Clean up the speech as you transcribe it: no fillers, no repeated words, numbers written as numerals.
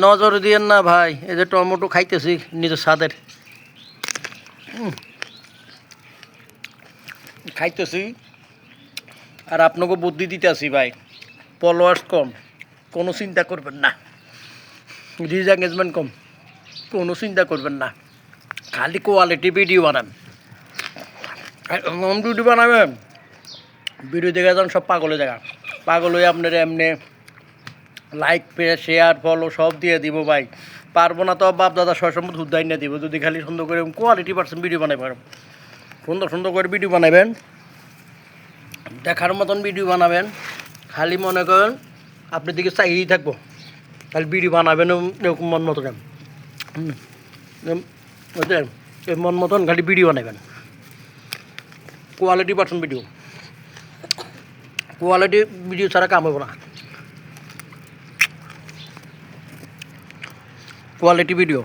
নজর দিয়েন না ভাই, এই যে টমেটো খাইতেছি নিজের স্বাদের খাইতেছি, আর আপনাকে বুদ্ধি দিতেছি ভাই, ফলোয়ার্স কম, কোনো চিন্তা করবেন না, রিচ এঙ্গেজমেন্ট কম, কোনো চিন্তা করবেন না, খালি কোয়ালিটি ভিডিও বানান। এমন ভিডিও বানাবেন, ভিডিও দেখে যান সব পাগলের জায়গা, পাগল হয়ে আপনার এমনি লাইক শেয়ার ফলো সব দিয়ে দিব ভাই। পারবো না তো বাপ দাদা সসম্মত হুদ্দাই না দিব, যদি খালি সুন্দর করে কোয়ালিটি পার্সেন্ট ভিডিও বানাই পারেন, সুন্দর সুন্দর করে ভিডিও বানাবেন, দেখার মতন ভিডিও বানাবেন। খালি মনে করেন আপনার দিকে চাইয়েই থাকবো, খালি ভিডিও বানাবেন এরকম মন মতন, বুঝলেন, এই মন মতন খালি ভিডিও বানাবেন, quality percent video, quality video ছাড়া কাম হবো না, কোয়ালিটি ভিডিও।